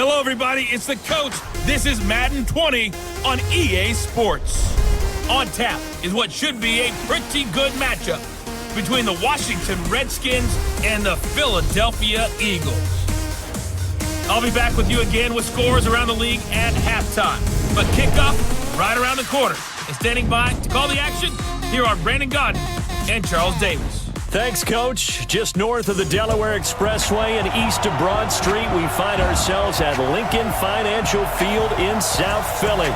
Hello, everybody. It's the coach. This is Madden 20 on EA Sports. On tap is what should be a pretty good matchup between the Washington Redskins and the Philadelphia Eagles. I'll be back with you again with scores around the league at halftime. But kickoff right around the corner. And standing by to call the action, here are Brandon Godden and Charles Davis. Thanks, Coach. Just north of the Delaware Expressway and east of Broad Street, we find ourselves at Lincoln Financial Field in South Philly.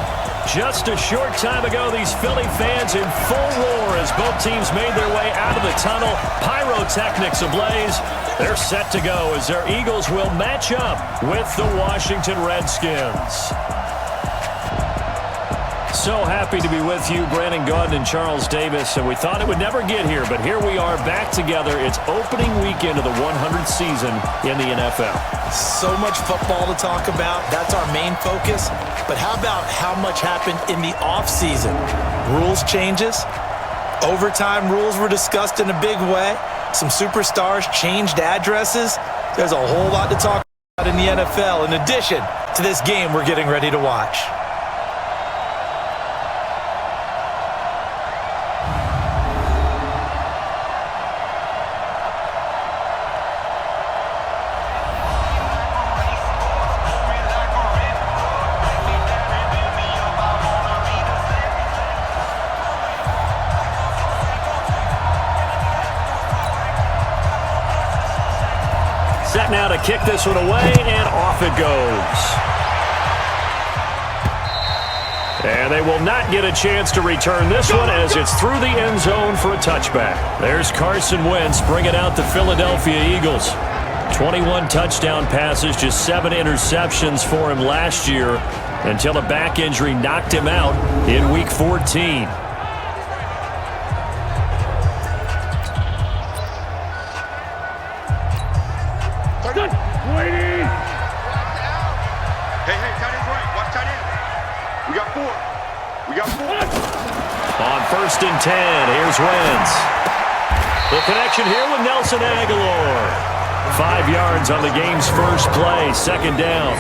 Just a short time ago, these Philly fans in full roar as both teams made their way out of the tunnel. Pyrotechnics ablaze. They're set to go as their Eagles will match up with the Washington Redskins. So happy to be with you, Brandon Godden and Charles Davis. And we thought it would never get here, but here we are back together. It's opening weekend of the 100th season in the NFL. So much football to talk about. That's our main focus. But how about how much happened in the offseason? Rules changes. Overtime rules were discussed in a big way. Some superstars changed addresses. There's a whole lot to talk about in the NFL in addition to this game we're getting ready to watch. Set now to kick this one away, and off it goes. And they will not get a chance to return this one as it's through the end zone for a touchback. There's Carson Wentz bringing out the Philadelphia Eagles. 21 touchdown passes, just 7 interceptions for him last year until a back injury knocked him out in Week 14. On 1st and 10, here's Wentz. The connection here with Nelson Aguilar. 5 yards on the game's first play, 2nd down.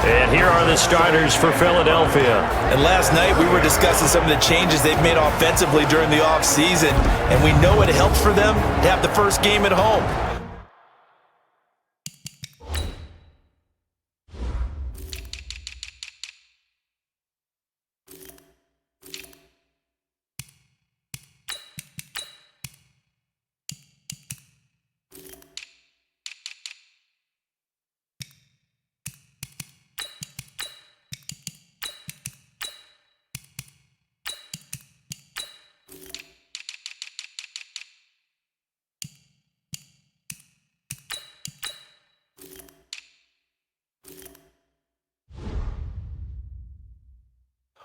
And here are the starters for Philadelphia. And last night we were discussing some of the changes they've made offensively during the offseason, and we know it helps for them to have the first game at home.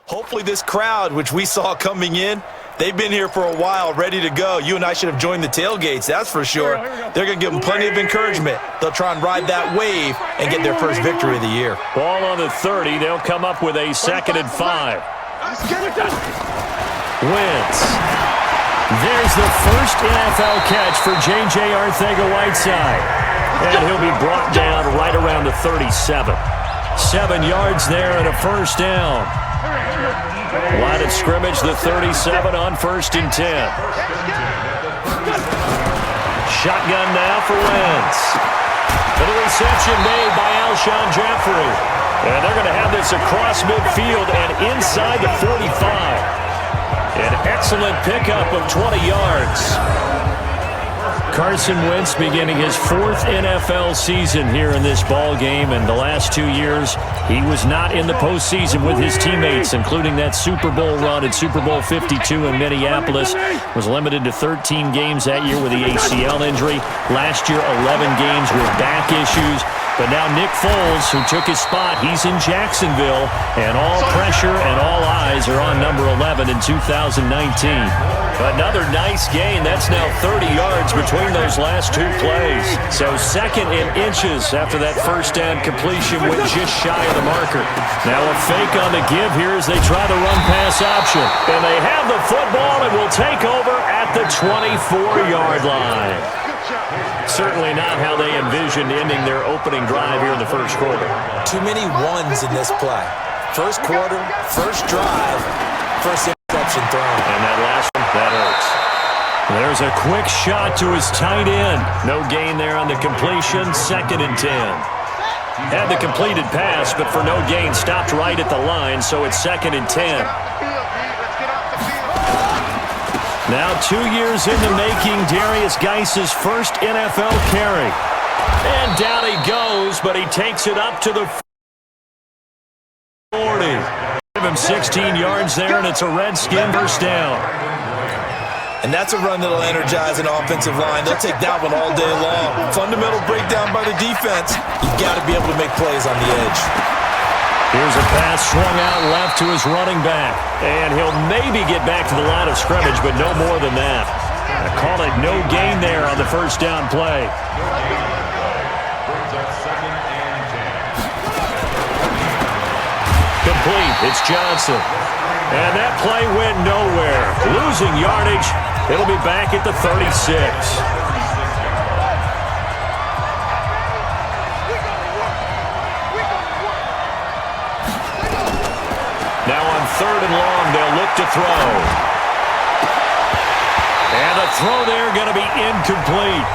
Hopefully this crowd, which we saw coming in, they've been here for a while, ready to go. You and I should have joined the tailgates, that's for sure. They're going to give them plenty of encouragement. They'll try and ride that wave and get their first victory of the year. Ball on the 30. They'll come up with a 2nd and 5. Wentz. There's the first NFL catch for J.J. Arcega-Whiteside. And he'll be brought down right around the 37. 7 yards there and a first down. Line of scrimmage, the 37 on 1st and 10. Shotgun now for Wentz. And a reception made by Alshon Jeffrey. And they're going to have this across midfield and inside the 45. An excellent pickup of 20 yards. Carson Wentz beginning his 4th NFL season here in this ball game, and the last 2 years he was not in the postseason with his teammates, including that Super Bowl run at Super Bowl 52 in Minneapolis. Was limited to 13 games that year with the ACL injury. Last year, 11 games with back issues. But now Nick Foles, who took his spot, he's in Jacksonville, and all pressure and all eyes are on number 11 in 2019. Another nice gain. That's now 30 yards between those last 2 plays. So 2nd in inches after that first down completion went just shy of the marker. Now a fake on the give here as they try the run-pass option. And they have the football and will take over at the 24-yard line. Certainly not how they envisioned ending their opening drive here in the first quarter. Too many ones in this play. First quarter, first drive, first interception thrown. And that last one, that hurts. There's a quick shot to his tight end. No gain there on the completion, 2nd and 10. Had the completed pass, but for no gain, stopped right at the line, so it's 2nd and 10. Now 2 years in the making, Darius Geis's first NFL carry. And down he goes, but he takes it up to the 40. Give him 16 yards there, and it's a Redskin first down. And that's a run that'll energize an offensive line. They'll take that one all day long. Fundamental breakdown by the defense. You've got to be able to make plays on the edge. Here's a pass swung out left to his running back. And he'll maybe get back to the line of scrimmage, but no more than that. I call it no gain there on the first down play. Complete. It's Johnson. And that play went nowhere. Losing yardage. It'll be back at the 36. Now on 3rd and long, they'll look to throw. And the throw there going to be incomplete.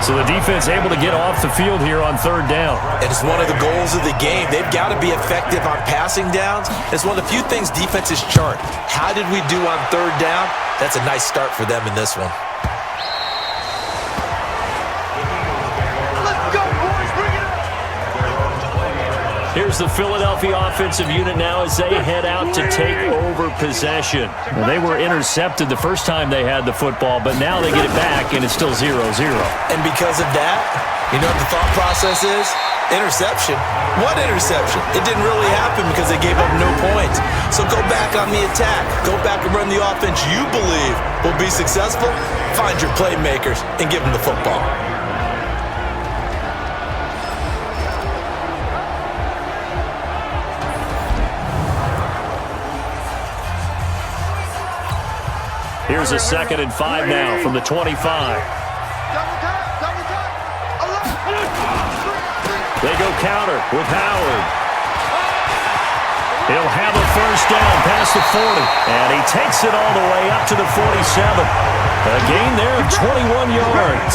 So the defense able to get off the field here on 3rd down. And it's one of the goals of the game. They've got to be effective on passing downs. It's one of the few things defenses chart. How did we do on 3rd down? That's a nice start for them in this one. Here's the Philadelphia offensive unit now as they head out to take over possession. Now, they were intercepted the first time they had the football, but now they get it back, and it's still 0-0. And because of that, you know what the thought process is? Interception. What interception? It didn't really happen because they gave up no points. So go back on the attack. Go back and run the offense you believe will be successful. Find your playmakers and give them the football. Here's a 2nd and 5 now from the 25. They go counter with Howard. He'll have a first down past the 40. And he takes it all the way up to the 47. A gain there of 21 yards.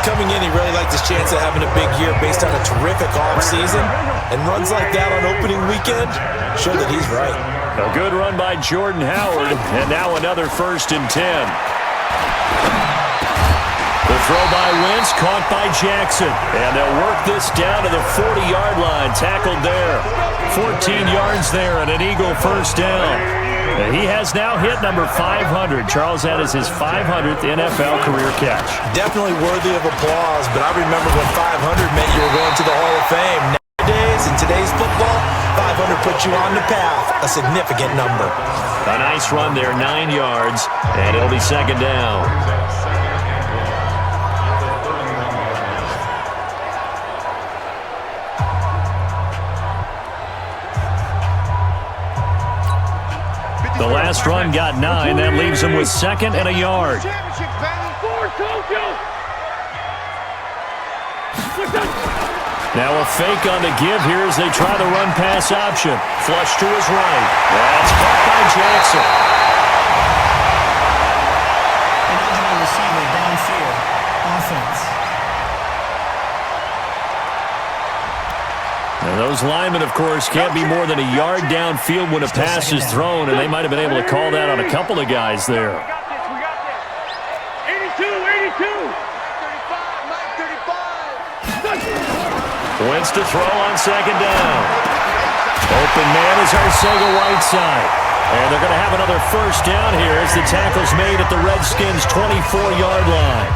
Coming in, he really liked his chance of having a big year based on a terrific offseason. And runs like that on opening weekend show that he's right. A good run by Jordan Howard, and now another 1st and 10. The throw by Wentz, caught by Jackson, and they'll work this down to the 40-yard line, tackled there. 14 yards there, and an Eagle first down. And he has now hit number 500. Charles, that is his 500th NFL career catch. Definitely worthy of applause, but I remember when 500 meant you were going to the Hall of Fame. Nowadays, in today's football, 500 puts you on the path, a significant number. A nice run there, 9 yards, and it'll be 2nd down. The last run got 9. That leaves him with 2nd and a yard. Now a fake on the give here as they try the run-pass option. Flush to his right. That's caught by Jackson. Original receiver downfield. Offense. Now those linemen, of course, can't be more than a yard downfield when a pass is thrown, and they might have been able to call that on a couple of guys there. 82. Wentz to throw on 2nd down. Open man is Arcega-Whiteside. And they're going to have another first down here as the tackle's made at the Redskins' 24-yard line.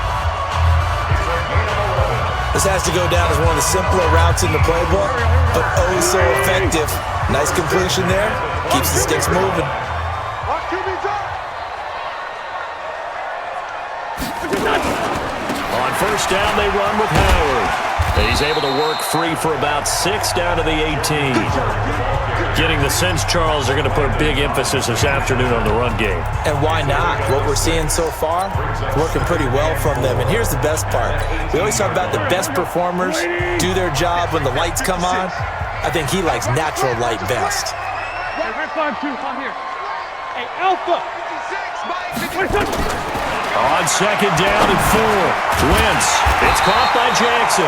This has to go down as one of the simpler routes in the playbook, but oh so effective. Nice completion there. Keeps the sticks moving. On first down, they run with Howard. And he's able to work free for about 6 down to the 18. Getting the sense, Charles, they're going to put a big emphasis this afternoon on the run game. And why not? What we're seeing so far, working pretty well from them. And here's the best part. We always talk about the best performers do their job when the lights come on. I think he likes natural light best. Hey, Red 5-2, on here. Hey, Alpha. On second down and 4. Wentz. It's caught by Jackson.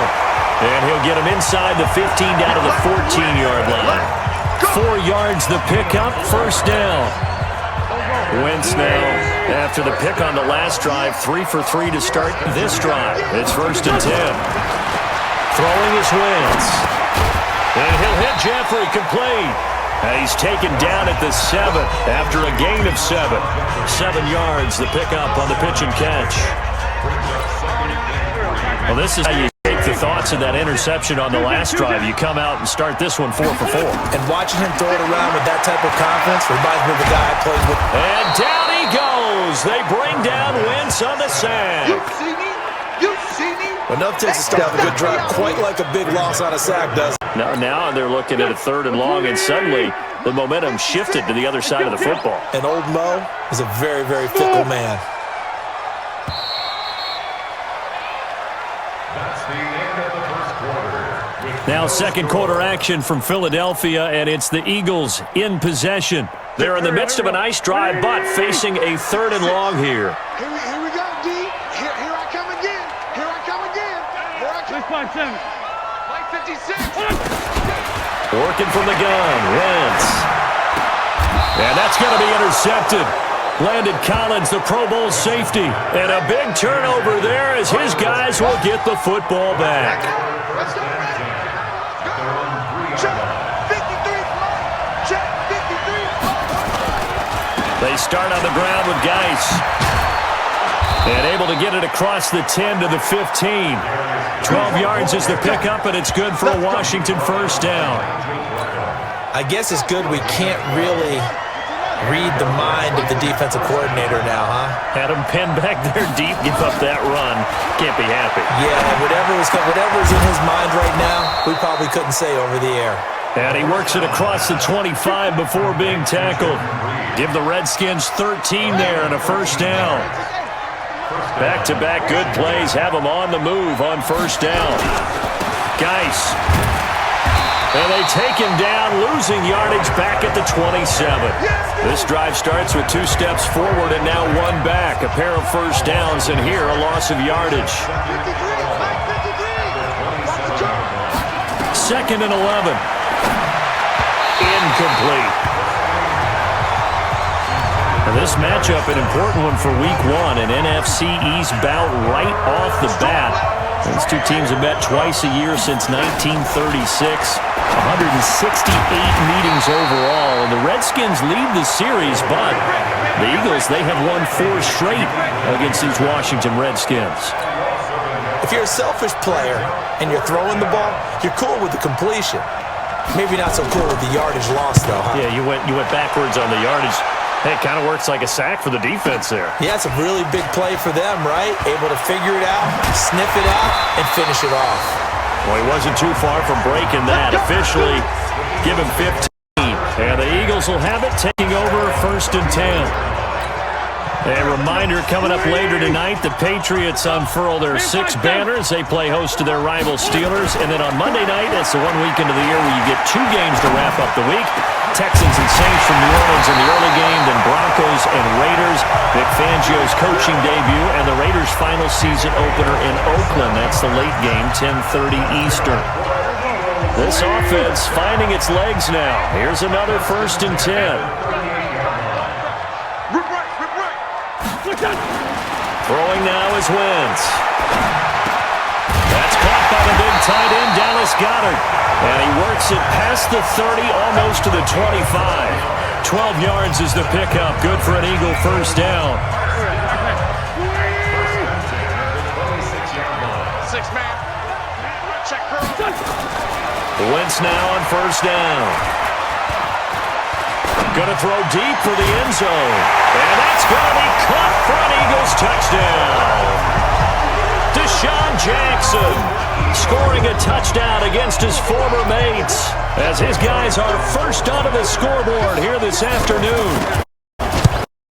And he'll get him inside the 15 down to the 14-yard line. 4 yards the pickup, first down. Wentz now, after the pick on the last drive, 3 for 3 to start this drive. It's first and 10. Throwing is Wentz. And he'll hit Jeffrey, complete. And he's taken down at the 7 after a gain of 7. 7 yards, the pickup on the pitch and catch. Well, this is how you take the thoughts of that interception on the last drive. You come out and start this one 4 for 4. And watching him throw it around with that type of confidence reminds me of the guy I played with. And down he goes. They bring down Wentz on the sack. You see me? You see me? Enough takes to start a good drive, quite like a big loss on a sack does. Now they're looking at a 3rd and long, and suddenly the momentum shifted to the other side of the football. And old Mo is a very, very fickle man. Now second quarter action from Philadelphia, and it's the Eagles in possession. They're in the midst of a nice drive, but facing a 3rd and long here. Here we go, D. Here I come again. Here I come again. Here I come. 657. Like 56. Working from the gun, Wentz. And that's going to be intercepted. Landon Collins, the Pro Bowl safety. And a big turnover there as his guys will get the football back. Let's go, man. Check 53. Check 53. They start on the ground with Geis. And able to get it across the 10 to the 15. 12 yards is the pickup, and it's good for a Washington first down. I guess it's good we can't really read the mind of the defensive coordinator now, huh? Had him pinned back there deep, give up that run. Can't be happy. Yeah, whatever's in his mind right now, we probably couldn't say over the air. And he works it across the 25 before being tackled. Give the Redskins 13 there and a first down. Back-to-back good plays have them on the move on first down. Geis. And they take him down, losing yardage back at the 27. This drive starts with 2 steps forward and now 1 back. A pair of first downs, and here a loss of yardage. 2nd and 11. Incomplete. Now this matchup, an important one for Week 1, an NFC East bout right off the bat. These two teams have met twice a year since 1936. 168 meetings overall, and the Redskins lead the series, but the Eagles, they have won 4 straight against these Washington Redskins. If you're a selfish player and you're throwing the ball, you're cool with the completion. Maybe not so cool with the yardage loss, though, huh? Yeah, you went backwards on the yardage. Hey, it kind of works like a sack for the defense there. Yeah, it's a really big play for them, right? Able to figure it out, sniff it out, and finish it off. Well, he wasn't too far from breaking that. Officially, give him 15. And the Eagles will have it, taking over first and 10. A reminder coming up later tonight, the Patriots unfurl their 6 banners. They play host to their rival Steelers. And then on Monday night, that's the one weekend of the year where you get 2 games to wrap up the week. Texans and Saints from New Orleans in the early game, then Broncos and Raiders. Vic Fangio's coaching debut, and the Raiders' final season opener in Oakland. That's the late game, 10:30 Eastern. This offense finding its legs now. Here's another first and 10. Throwing now is Wentz. That's caught by the big tight end, Dallas Goedert. And he works it past the 30, almost to the 25. 12 yards is the pickup. Good for an Eagle first down. 6-man. Check her. Wentz now on first down. Going to throw deep for the end zone. And that's going to be caught for an Eagles touchdown. Deshaun Jackson. scoring a touchdown against his former mates as his guys are first onto the scoreboard here this afternoon.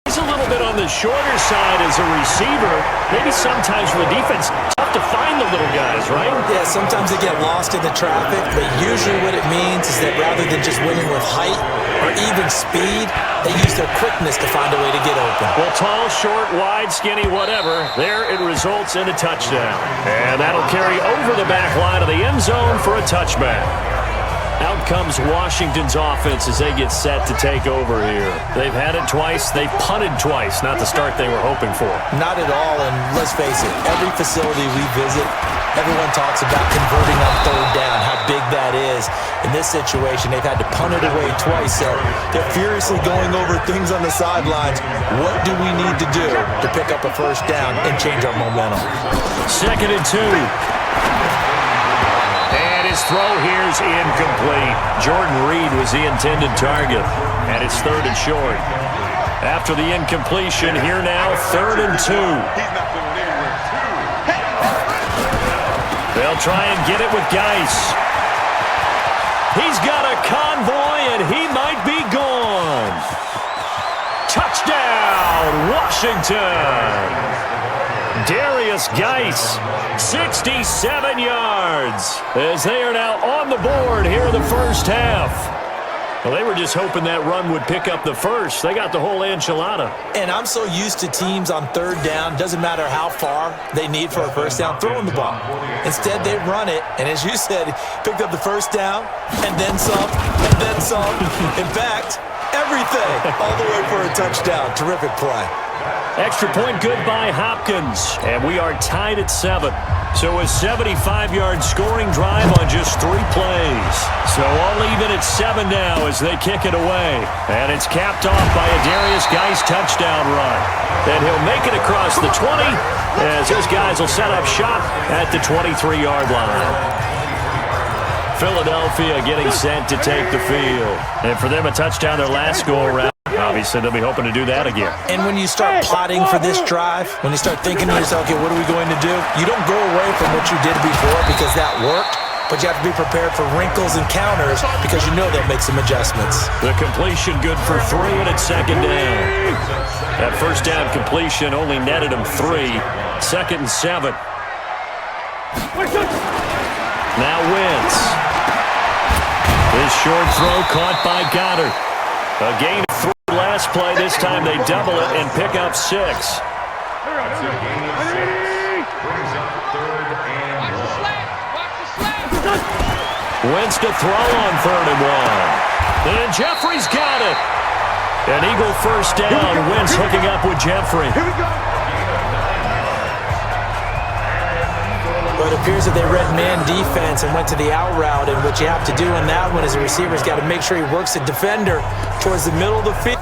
He's a little bit on the shorter side as a receiver. Maybe sometimes for the defense, tough to find the little guys, right? Yeah, sometimes they get lost in the traffic, but usually what it means is that rather than just winning with height or even speed, they use their quickness to find a way to get open. Well, tall, short, wide, skinny, whatever, there it results in a touchdown. And that'll carry over the back line of the end zone for a touchback. Out comes Washington's offense as they get set to take over here. They've had it twice. They've punted twice. Not the start they were hoping for. Not at all, and let's face it, every facility we visit, everyone talks about converting on third down, how big that is. In this situation, they've had to punt it away twice, so they're furiously going over things on the sidelines. What do we need to do to pick up a first down and change our momentum? 2nd and 2. His throw here's incomplete. Jordan Reed was the intended target, and it's 3rd and short. After the incompletion, here now, 3rd and 2. They'll try and get it with Geis. He's got a convoy, and he might be gone. Touchdown, Washington! Darius Geis, 67 yards, as they are now on the board here in the first half. Well, they were just hoping that run would pick up the first. They got the whole enchilada. And I'm so used to teams on third down, doesn't matter how far they need for a first down, throwing the ball. Instead, they run it, and as you said, picked up the first down, and then some, and then some. In fact, everything, all the way for a touchdown. Terrific play. Extra point good by Hopkins, and we are tied at 7. So a 75-yard scoring drive on just 3 plays. So all even at 7 now as they kick it away. And it's capped off by a Darius Geis touchdown run. Then he'll make it across the 20 as his guys will set up shop at the 23-yard line. Philadelphia getting set to take the field. And for them, a touchdown their last go-around. Obviously, they'll be hoping to do that again. And when you start plotting for this drive, when you start thinking to yourself, okay, what are we going to do? You don't go away from what you did before because that worked, but you have to be prepared for wrinkles and counters because you know they'll make some adjustments. The completion good for 3, and it's 2nd down. That first down completion only netted him 3. 2nd and 7. Now Wentz. His short throw caught by Goddard. A gain of 3 last play. This time they double it and pick up 6. Wentz to throw on 3rd and 1. And Jeffrey's got it. An Eagle first down. Wentz hooking up with Jeffrey. But it appears that they read man defense and went to the out route, and what you have to do in that one as a receiver's got to make sure he works the defender towards the middle of the field.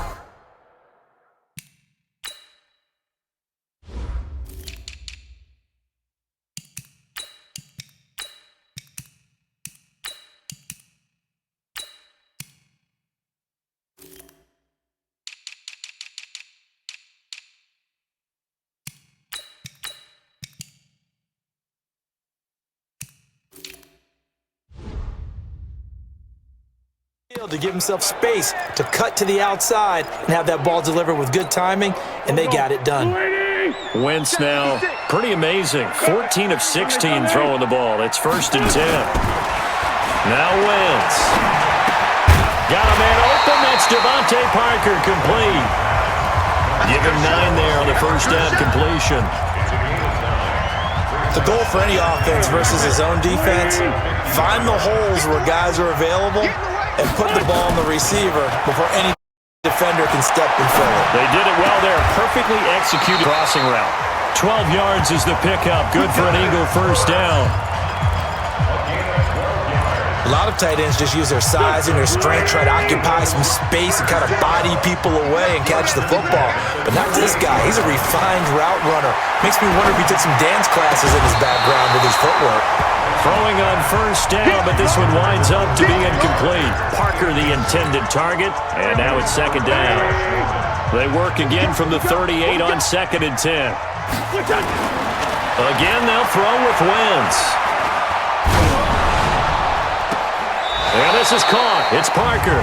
To give himself space to cut to the outside and have that ball delivered with good timing, and they got it done. Wentz now, pretty amazing. 14 of 16 throwing the ball. It's 1st and 10. Now Wentz. Got a man open. That's Devontae Parker, complete. Give him 9 there on the first down completion. The goal for any offense versus his own defense, find the holes where guys are available and put the ball on the receiver before any defender can step and fill it. They did it well there. Perfectly executed crossing route. 12 yards is the pickup. Good for an Eagle first down. A lot of tight ends just use their size and their strength, try to occupy some space and kind of body people away and catch the football. But not this guy. He's a refined route runner. Makes me wonder if he took some dance classes in his background with his footwork. Throwing on first down, but this one winds up to be incomplete. Parker the intended target, and now it's 2nd down. They work again from the 38 on 2nd and 10. Again, they'll throw with Wentz. this is caught. It's Parker.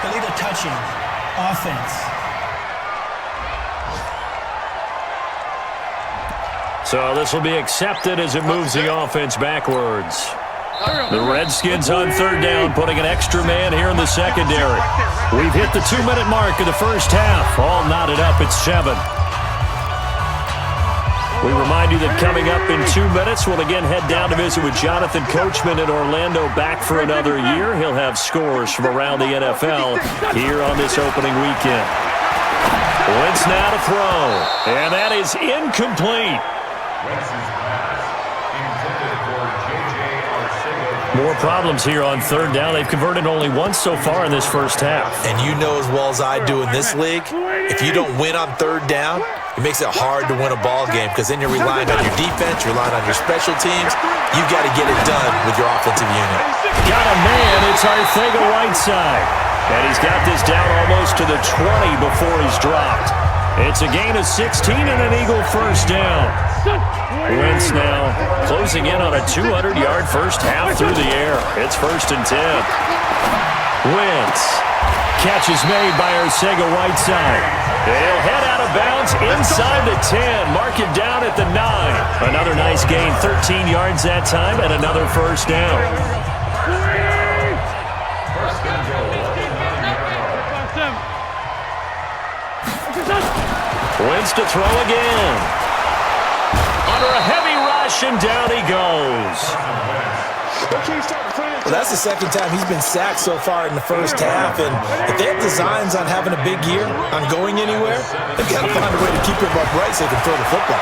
They'll either touching. Offense. So this will be accepted as it moves the offense backwards. The Redskins on third down, putting an extra man here in the secondary. We've hit the 2-minute mark of the first half. All knotted up at 7. We remind you that coming up in 2 minutes, we'll again head down to visit with Jonathan Coachman in Orlando, back for another year. He'll have scores from around the NFL here on this opening weekend. Wentz now to throw, and that is incomplete. More problems here on third down. They've converted only once so far in this first half. And you know as well as I do in this league, if you don't win on third down, it makes it hard to win a ball game because then you're relying on your defense, you're relying on your special teams. You've got to get it done with your offensive unit. Got a man. It's Arcega-Whiteside. And he's got this down almost to the 20 before he's dropped. It's a gain of 16 and an Eagle first down. Wentz now closing in on a 200-yard first half through the air. It's 1st and 10. Wentz. Catch is made by Arcega-Whiteside. They'll head out of bounds inside the 10. Mark it down at the 9. Another nice gain, 13 yards that time, and another first down. Wentz to throw again. Under a heavy rush, and down he goes. Well, that's the second time he's been sacked so far in the first half, and if they have designs on having a big year, on going anywhere, they've got to find a way to keep him upright so they can throw the football.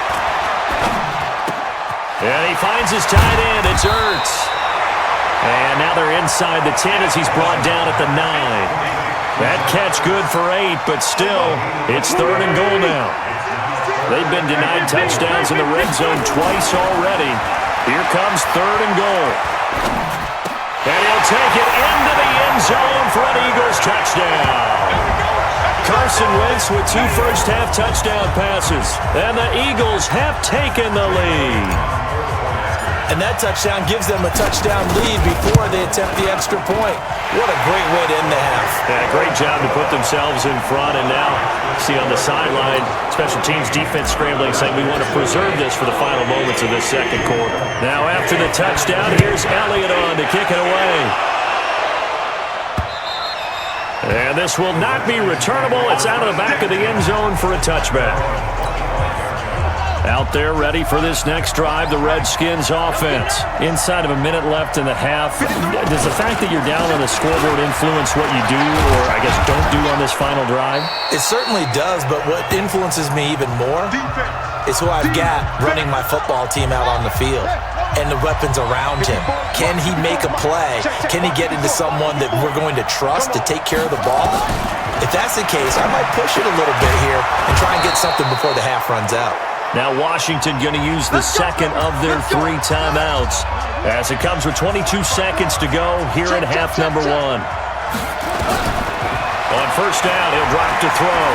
And he finds his tight end. It's Ertz. And now they're inside the 10 as he's brought down at the 9. That catch good for 8, but still, it's 3rd and goal now. They've been denied touchdowns in the red zone twice already. Here comes 3rd and goal. And he'll take it into the end zone for an Eagles touchdown. Carson Wentz with 2 first-half touchdown passes. And the Eagles have taken the lead. And that touchdown gives them a touchdown lead before they attempt the extra point. What a great way to end the half. Yeah, great job to put themselves in front. And now, see on the sideline, special teams defense scrambling, saying we want to preserve this for the final moments of this second quarter. Now after the touchdown, here's Elliott on to kick it away. And this will not be returnable. It's out of the back of the end zone for a touchback. Out there ready for this next drive, the Redskins offense. Inside of a minute left in the half, does the fact that you're down on the scoreboard influence what you do, or I guess don't do on this final drive? It certainly does, but what influences me even more is who I've got running my football team out on the field and the weapons around him. Can he make a play? Can he get into someone that we're going to trust to take care of the ball? If that's the case, I might push it a little bit here and try and get something before the half runs out. Now Washington going to use the second of their 3 timeouts as it comes with 22 seconds to go here in half number 1. On first down, he'll drop to throw.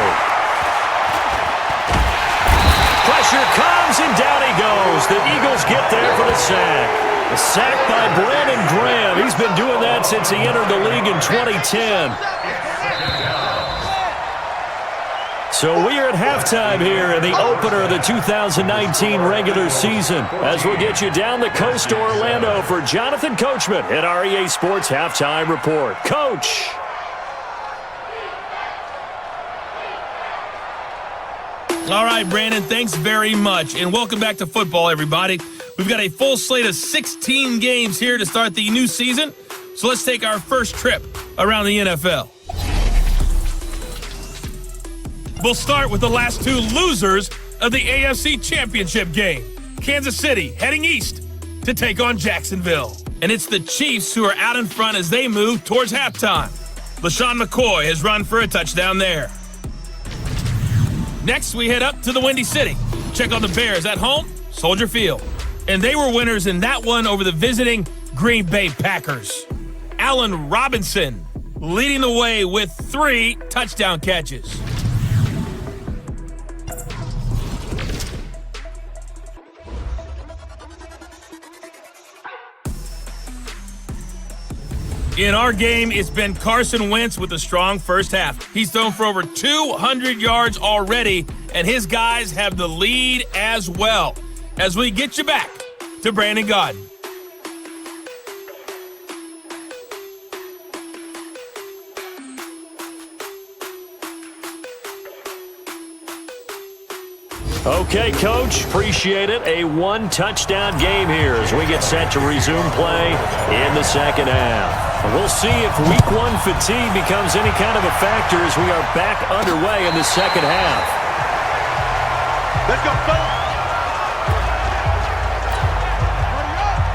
Pressure comes, and down he goes. The Eagles get there for the sack. A sack by Brandon Graham. He's been doing that since he entered the league in 2010. So we are at halftime here in the opener of the 2019 regular season as we'll get you down the coast to Orlando for Jonathan Coachman at our EA Sports Halftime Report. Coach! All right, Brandon, thanks very much. And welcome back to football, everybody. We've got a full slate of 16 games here to start the new season. So let's take our first trip around the NFL. We'll start with the last 2 losers of the AFC Championship game. Kansas City heading east to take on Jacksonville. And it's the Chiefs who are out in front as they move towards halftime. LaShawn McCoy has run for a touchdown there. Next, we head up to the Windy City. Check on the Bears at home, Soldier Field. And they were winners in that one over the visiting Green Bay Packers. Allen Robinson leading the way with 3 touchdown catches. In our game, it's been Carson Wentz with a strong first half. He's thrown for over 200 yards already, and his guys have the lead as well. As we get you back to Brandon Gaudin. Okay, Coach, appreciate it. A one-touchdown game here as we get set to resume play in the second half. And we'll see if Week 1 fatigue becomes any kind of a factor as we are back underway in the second half. Let's go, fellas.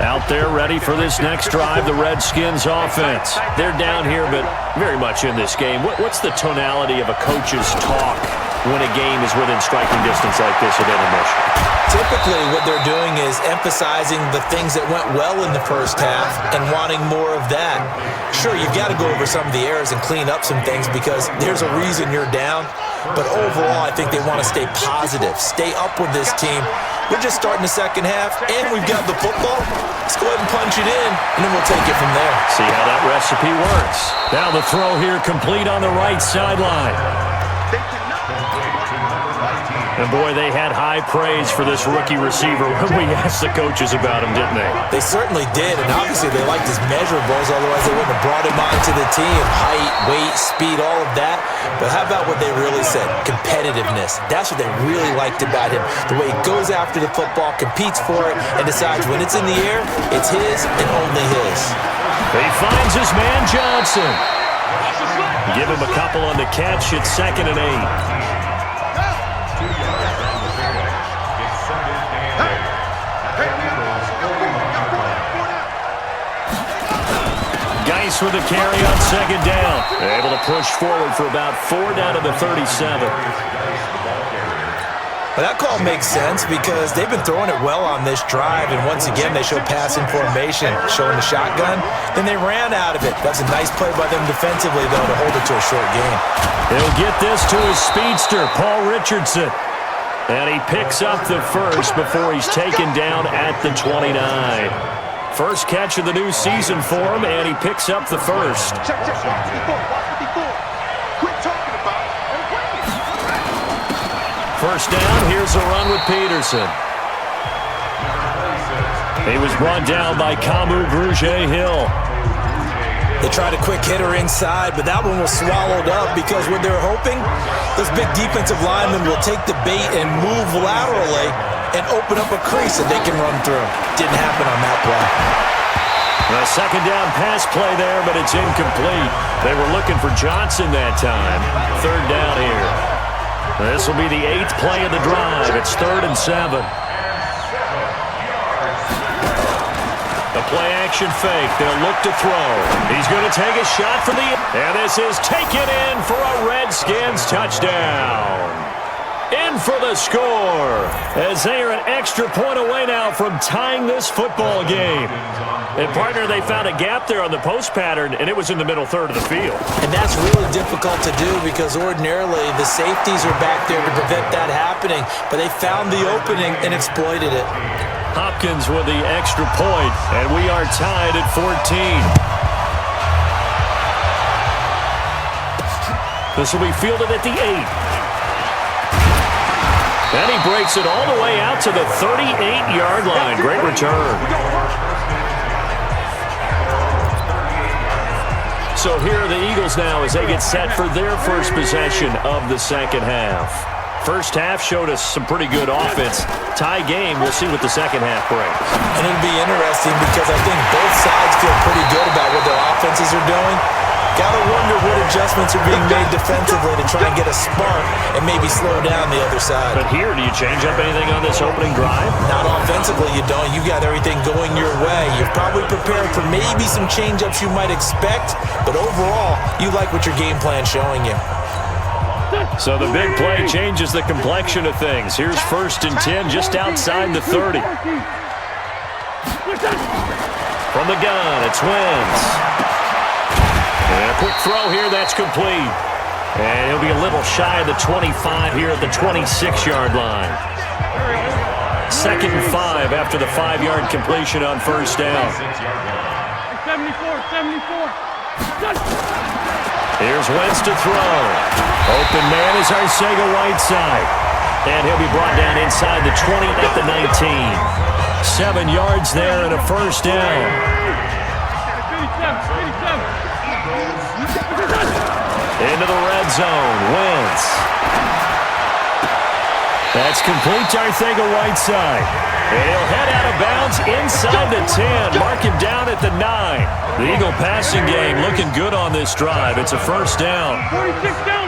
Out there ready for this next drive, the Redskins offense. They're down here, but very much in this game. What's the tonality of a coach's talk when a game is within striking distance like this at intermission? Typically, what they're doing is emphasizing the things that went well in the first half and wanting more of that. Sure, you've got to go over some of the errors and clean up some things because there's a reason you're down. But overall, I think they want to stay positive, stay up with this team. We're just starting the second half, and we've got the football. Let's go ahead and punch it in, and then we'll take it from there. See how that recipe works. Now the throw here complete on the right sideline. And, boy, they had high praise for this rookie receiver when we asked the coaches about him, didn't they? They certainly did, and obviously they liked his measurables, otherwise they wouldn't have brought him onto the team. Height, weight, speed, all of that. But how about what they really said? Competitiveness. That's what they really liked about him. The way he goes after the football, competes for it, and decides when it's in the air, it's his and only his. He finds his man Johnson. Give him a couple on the catch. It's 2nd and 8. Geis with a carry on 2nd down. They're able to push forward for about 4 down to the 37. Well, that call makes sense because they've been throwing it well on this drive, and once again they show passing formation, showing the shotgun. Then they ran out of it. That's a nice play by them defensively, though, to hold it to a short game. He'll get this to his speedster, Paul Richardson. And he picks up the first before he's taken down at the 29. First catch of the new season for him, and he picks up the first. Check. 54. Quit talking about it. First down, here's a run with Peterson. He was brought down by Kamu Grugier-Hill. They tried a quick hitter inside, but that one was swallowed up because what they're hoping, those big defensive linemen will take the bait and move laterally and open up a crease that they can run through. Didn't happen on that play. A 2nd down pass play there, but it's incomplete. They were looking for Johnson that time. 3rd down here. This will be the 8th play of the drive. It's 3rd and 7. The play-action fake. They'll look to throw. He's going to take a shot for the... And this is taken in for a Redskins touchdown. In for the score, as they are an extra point away now from tying this football game. And, partner, they found a gap there on the post pattern, and it was in the middle third of the field. And that's really difficult to do because ordinarily the safeties are back there to prevent that happening, but they found the opening and exploited it. Hopkins with the extra point, and we are tied at 14. This will be fielded at the 8. And he breaks it all the way out to the 38-yard line. Great return. So here are the Eagles now as they get set for their first possession of the second half. First half showed us some pretty good offense. Tie game, we'll see what the second half brings. And it'll be interesting because I think both sides feel pretty good about what their offenses are doing. Gotta wonder what adjustments are being made defensively to try and get a spark and maybe slow down the other side. But here, do you change up anything on this opening drive? Not offensively, you don't. You've got everything going your way. You're probably prepared for maybe some change-ups you might expect, but overall, you like what your game plan's showing you. So the big play changes the complexion of things. Here's 1st and 10 just outside the 30. From the gun, it's Wentz. And a quick throw here, that's complete. And he'll be a little shy of the 25 here at the 26-yard line. 2nd and 5 after the 5-yard completion on first down. 74. Here's Wentz to throw. Open man is Arcega-Whiteside. And he'll be brought down inside the 20 at the 19. 7 yards there and a first down. Into the red zone. Wentz. That's complete to Arcega-Whiteside. And he'll head out of bounds inside the 10. Mark him down at the 9. The Eagle passing game looking good on this drive. It's a first down.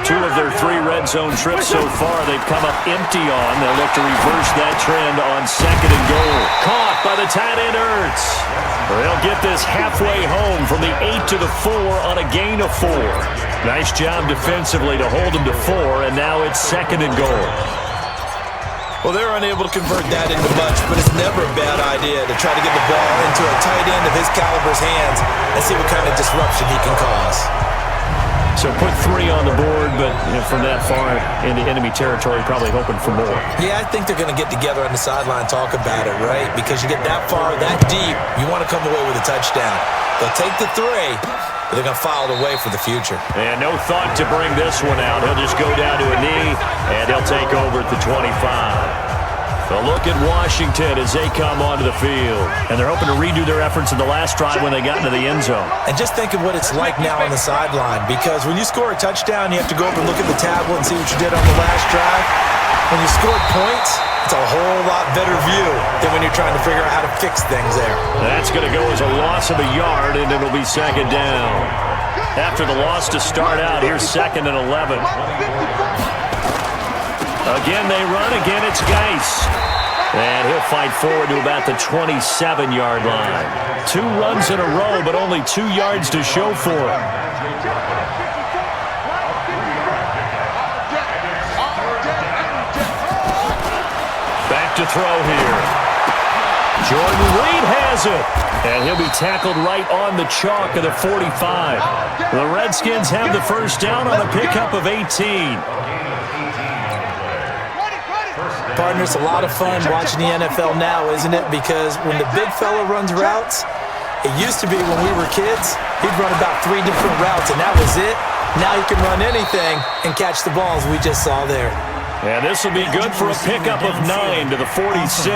2 of their 3 red zone trips so far they've come up empty on. They'll look to reverse that trend on 2nd and goal. Caught by the tight end Ertz. They'll get this halfway home from the 8 to the 4 on a gain of 4. Nice job defensively to hold them to 4, and now it's 2nd and goal. Well, they're unable to convert that into much, but it's never a bad idea to try to get the ball into a tight end of his caliber's hands and see what kind of disruption he can cause. So put 3 on the board, but from that far into enemy territory, probably hoping for more. Yeah, I think they're going to get together on the sideline and talk about it, right? Because you get that far, that deep, you want to come away with a touchdown. They'll take the 3, but they're going to file it away for the future. And no thought to bring this one out. He'll just go down to a knee, and he'll take over at the 25. A look at Washington as they come onto the field. And they're hoping to redo their efforts in the last drive when they got into the end zone. And just think of what it's like now on the sideline, because when you score a touchdown, you have to go up and look at the tablet and see what you did on the last drive. When you scored points, it's a whole lot better view than when you're trying to figure out how to fix things there. That's going to go as a loss of a yard, and it'll be 2nd down. After the loss to start out, here's 2nd and 11. Again, they run. Again, it's Geis. And he'll fight forward to about the 27-yard line. 2 runs in a row, but only 2 yards to show for it. Back to throw here. Jordan Reed has it. And he'll be tackled right on the chalk of the 45. The Redskins have the first down on a pickup of 18. Partner, it's a lot of fun watching the NFL now, isn't it? Because when the big fella runs routes, it used to be when we were kids, he'd run about 3 different routes, and that was it. Now he can run anything and catch the balls we just saw there. And this will be good for a pickup of 9 to the 46.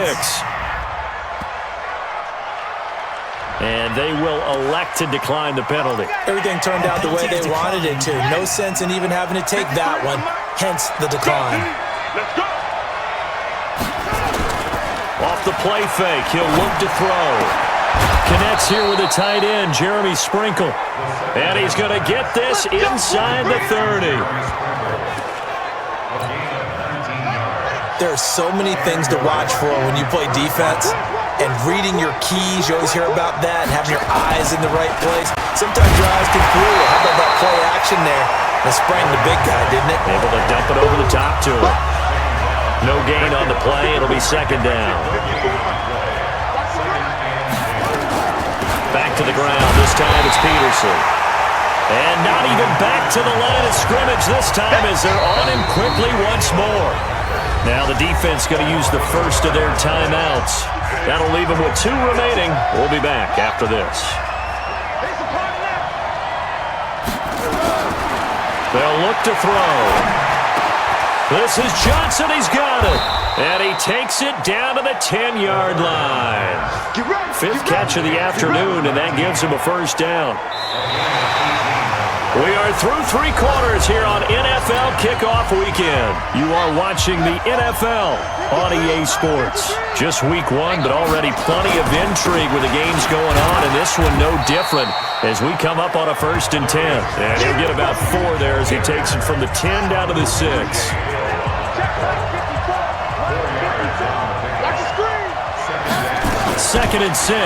And they will elect to decline the penalty. Everything turned out the way they wanted it to. No sense in even having to take that one, hence the decline. Let's go. Off the play fake, he'll look to throw. Connects here with the tight end, Jeremy Sprinkle. And he's going to get this inside the 30. There are so many things to watch for when you play defense. And reading your keys, you always hear about that, and having your eyes in the right place. Sometimes your eyes can fool you. How about that play action there? It sprang the big guy, didn't it? Able to dump it over the top to him. No gain on the play. It'll be 2nd down. Back to the ground. This time it's Peterson. And not even back to the line of scrimmage this time as they're on him quickly once more. Now the defense going to use the first of their timeouts. That'll leave them with 2 remaining. We'll be back after this. They'll look to throw. This is Johnson. He's got it. And he takes it down to the 10-yard line. 5th catch of the afternoon, and that gives him a first down. We are through 3 quarters here on NFL Kickoff Weekend. You are watching the NFL on EA Sports. Just week 1, but already plenty of intrigue with the games going on, and this one no different as we come up on a 1st and 10. And he'll get about 4 there as he takes it from the 10 down to the 6. 2nd and 6.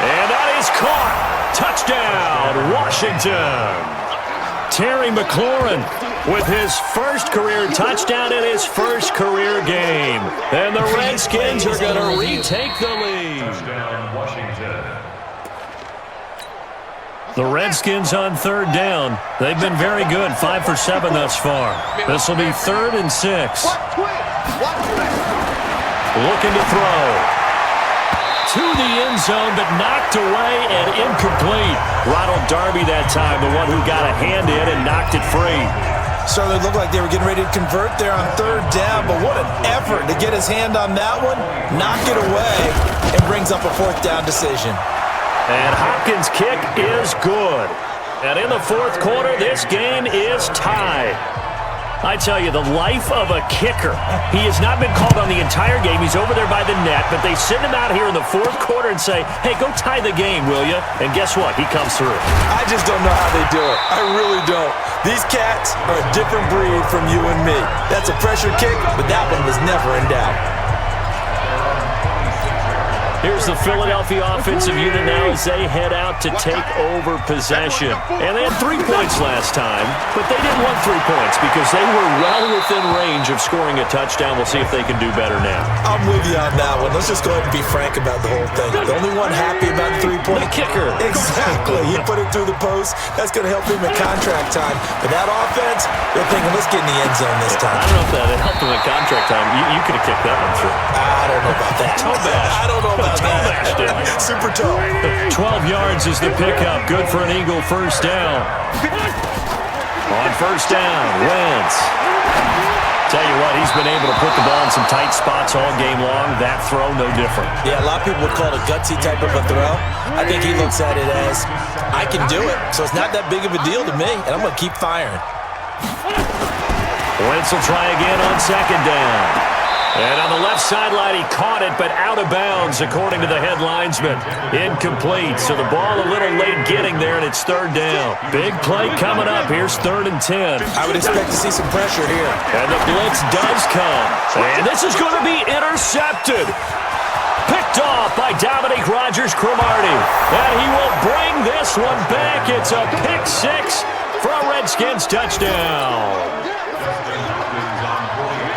And that is caught. Touchdown, Washington. Terry McLaurin with his first career touchdown in his first career game. And the Redskins are going to retake the lead. The Redskins on 3rd down. They've been very good, 5 for 7 thus far. This will be 3rd and 6. Looking to throw. to the end zone, but knocked away and incomplete. Ronald Darby that time, the one who got a hand in and knocked it free. Certainly looked like they were getting ready to convert there on third down, but what an effort to get his hand on that one, knock it away, and brings up a fourth down decision. And Hopkins' kick is good. And in the fourth quarter, this game is tied. I tell you, the life of a kicker. He has not been called on the entire game. He's over there by the net, but they send him out here in the fourth quarter and say, hey, go tie the game, will you? And guess what? He comes through. I just don't know how they do it. I really don't. These cats are a different breed from you and me. That's a pressure kick, but that one was never in doubt. Here's the Philadelphia offensive unit now as they head out to take over possession. And they had 3 points last time, but they didn't want 3 points because they were well within range of scoring a touchdown. We'll see if they can do better now. I'm with you on that one. Let's just go ahead and be frank about the whole thing. The only one happy about the 3-point. The kicker. Exactly. He put it through the post. That's going to help him in contract time. But that offense, they're thinking, let's get in the end zone this time. I don't know if that helped him in contract time. You could have kicked that one through. I don't know about that. Toe bash. I don't know about toe that. Bash, didn't he? Super toe. 12 yards is the pickup. Good for an Eagle first down. On first down, Wentz. Tell you what, he's been able to put the ball in some tight spots all game long. That throw, no different. Yeah, a lot of people would call it a gutsy type of a throw. I think he looks at it as, I can do it, so it's not that big of a deal to me, and I'm going to keep firing. Wentz will try again on second down. And on the left sideline, he caught it, but out of bounds, according to the head linesman. Incomplete, so the ball a little late getting there, and it's third down. Big play coming up. Here's 3rd and 10. I would expect to see some pressure here. And the blitz does come. And this is going to be intercepted. Picked off by Dominique Rodgers-Cromartie. And he will bring this one back. It's a pick 6 for a Redskins touchdown.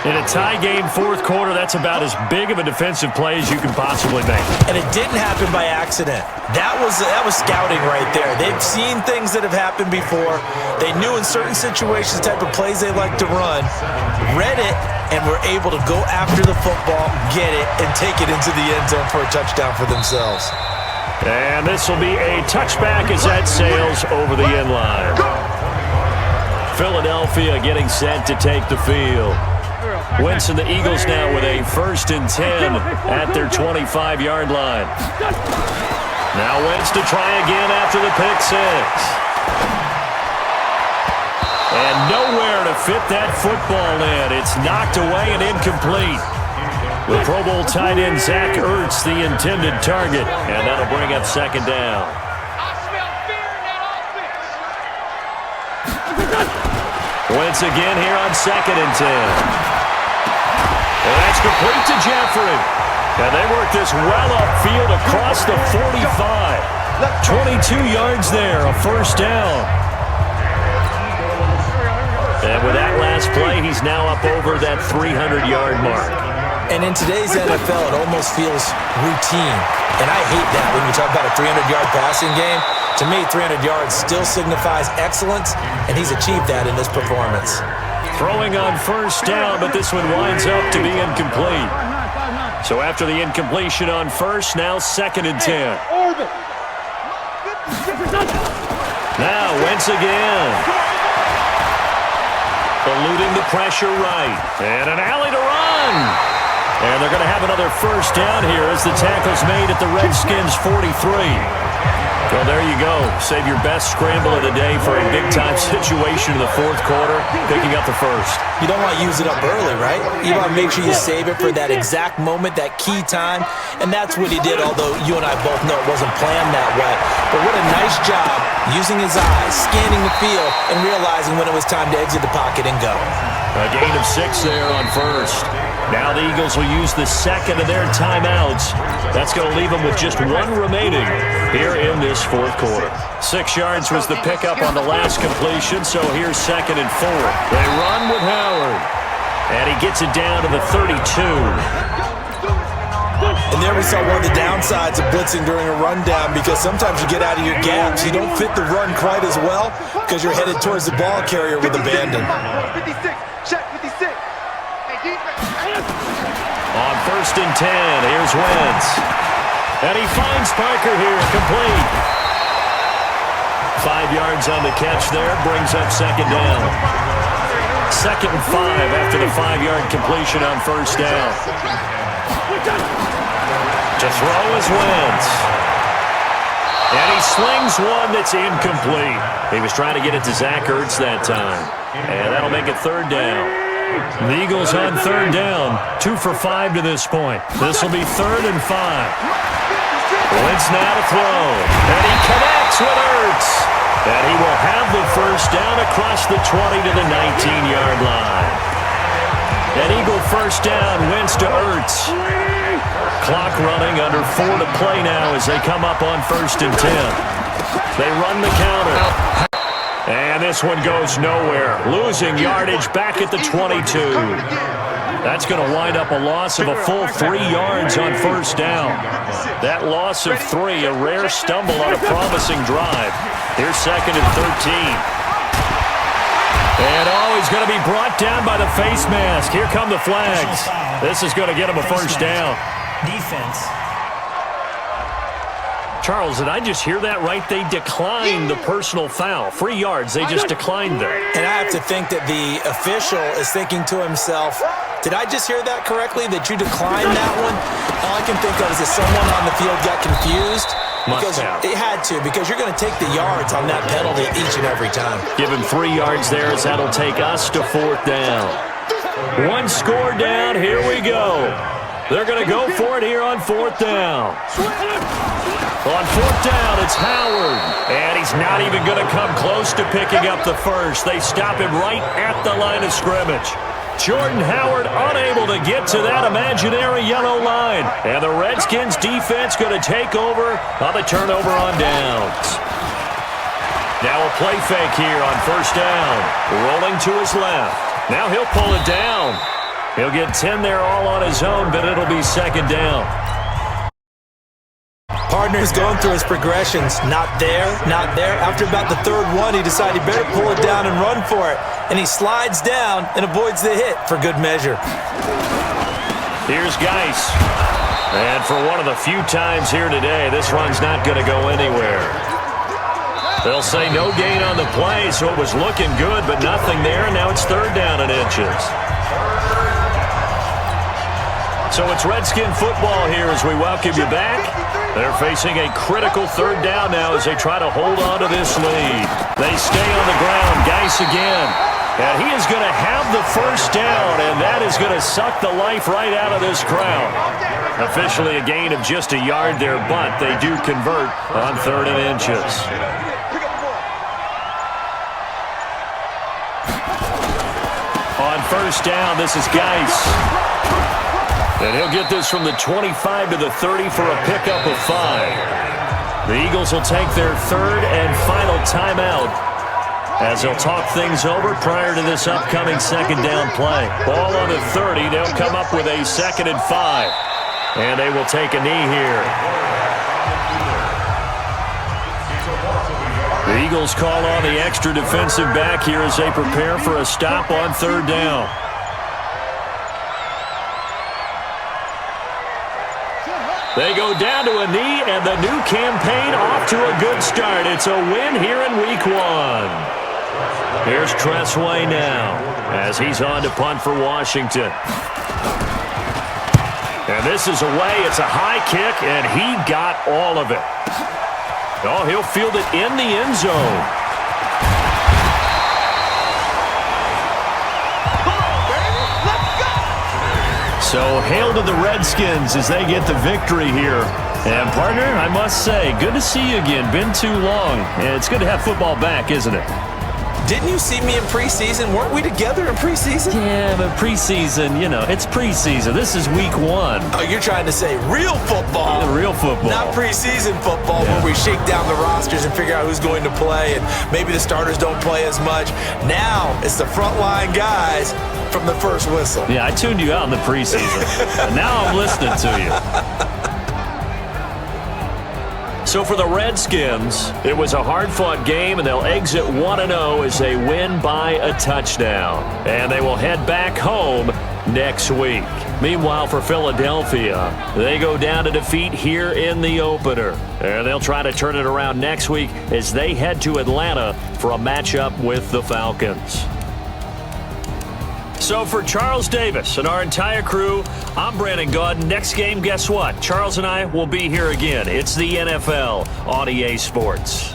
In a tie game, fourth quarter, that's about as big of a defensive play as you can possibly make. And it didn't happen by accident. That was scouting right there. They've seen things that have happened before. They knew in certain situations the type of plays they like to run, read it, and were able to go after the football, get it, and take it into the end zone for a touchdown for themselves. And this will be a touchback as that sails over the end line. Philadelphia getting set to take the field. Wentz and the Eagles now with a 1st and 10 at their 25-yard line. Now Wentz to try again after the pick 6. And nowhere to fit that football in. It's knocked away and incomplete. With Pro Bowl tight end Zach Ertz the intended target. And that'll bring up second down. Wentz again here on 2nd and 10. And that's complete to Jeffrey. And they work this well upfield across the 45. 22 yards there, a first down. And with that last play, he's now up over that 300-yard mark. And in today's NFL, it almost feels routine. And I hate that when you talk about a 300-yard passing game. To me, 300 yards still signifies excellence, and he's achieved that in this performance. Throwing on first down, but this one winds up to be incomplete. So after the incompletion on first, now 2nd and 10. Now Wentz again. Eluding the pressure right. And an alley to run. And they're going to have another first down here as the tackle's made at the Redskins 43. Well, there you go. Save your best scramble of the day for a big-time situation in the fourth quarter, picking up the first. You don't want to use it up early, right? You want to make sure you save it for that exact moment, that key time, and that's what he did, although you and I both know it wasn't planned that way. But what a nice job using his eyes, scanning the field, and realizing when it was time to exit the pocket and go. A gain of 6 there on first. Now the Eagles will use the second of their timeouts. That's going to leave them with just 1 remaining here in this fourth quarter. 6 yards was the pickup on the last completion, so here's 2nd and 4. They run with Howard, and he gets it down to the 32. And there we saw one of the downsides of blitzing during a rundown, because sometimes you get out of your gaps. You don't fit the run quite as well because you're headed towards the ball carrier with abandon. 56, check 56. Hey, defense. On 1st and 10, here's Wentz. And he finds Parker here, complete. 5 yards on the catch there, brings up second down. 2nd and 5 after the 5-yard completion on first down. To throw is Wentz. And he slings one that's incomplete. He was trying to get it to Zach Ertz that time. And that'll make it 3rd down. The Eagles on 3rd down. 2 for 5 to this point. This will be 3rd and 5. Wentz now to throw. And he connects with Ertz. And he will have the first down across the 20 to the 19-yard line. An Eagle first down, Wentz to Ertz. Clock running, under 4 to play now as they come up on 1st and 10. They run the counter. And this one goes nowhere. Losing yardage back at the 22. That's going to wind up a loss of a full 3 yards on first down. That loss of 3, a rare stumble on a promising drive. Here's 2nd and 13. And he's going to be brought down by the face mask. Here come the flags. This is going to get him a first down. Defense. Charles, did I just hear that right? They declined the personal foul. 3 yards, they just declined them. And I have to think that the official is thinking to himself, did I just hear that correctly, that you declined that one? All I can think of is that someone on the field got confused. Because it had to, because you're going to take the yards on that penalty each and every time. Give him 3 yards there as that'll take us to 4th down. 1 score down, here we go. They're going to go for it here on 4th down. On 4th down, it's Howard. And he's not even going to come close to picking up the first. They stop him right at the line of scrimmage. Jordan Howard unable to get to that imaginary yellow line. And the Redskins defense going to take over on the turnover on downs. Now a play fake here on 1st down. Rolling to his left. Now he'll pull it down. He'll get 10 there all on his own, but it'll be 2nd down. Partner's going through his progressions. Not there, not there. After about the 3rd one, he decided he better pull it down and run for it. And he slides down and avoids the hit for good measure. Here's Geis. And for one of the few times here today, this run's not going to go anywhere. They'll say no gain on the play, so it was looking good, but nothing there. And now it's 3rd down and inches. So it's Redskin football here as we welcome you back. They're facing a critical 3rd down now as they try to hold on to this lead. They stay on the ground. Geis again. And he is going to have the first down, and that is going to suck the life right out of this crowd. Officially a gain of just a yard there, but they do convert on 3rd and inches. On 1st down, this is Geis. And he'll get this from the 25 to the 30 for a pickup of 5. The Eagles will take their 3rd and final timeout as they'll talk things over prior to this upcoming 2nd down play. Ball on the 30. They'll come up with a 2nd and 5. And they will take a knee here. The Eagles call on the extra defensive back here as they prepare for a stop on 3rd down. They go down to a knee, and the new campaign off to a good start. It's a win here in Week 1. Here's Tressway now as he's on to punt for Washington. And this is away. It's a high kick, and he got all of it. Oh, he'll field it in the end zone. So hail to the Redskins as they get the victory here. And partner, I must say, good to see you again. Been too long. It's good to have football back, isn't it? Didn't you see me in preseason? Weren't we together in preseason? Yeah, but preseason, you know, it's preseason. This is Week 1. Oh, you're trying to say real football. Yeah, real football. Not preseason football where we shake down the rosters and figure out who's going to play, and maybe the starters don't play as much. Now it's the frontline guys from the first whistle. Yeah, I tuned you out in the preseason. And now I'm listening to you. So for the Redskins, it was a hard-fought game, and they'll exit 1-0 as they win by a touchdown. And they will head back home next week. Meanwhile, for Philadelphia, they go down to defeat here in the opener. And they'll try to turn it around next week as they head to Atlanta for a matchup with the Falcons. So for Charles Davis and our entire crew, I'm Brandon Gaudin. Next game, guess what? Charles and I will be here again. It's the NFL on EA Sports.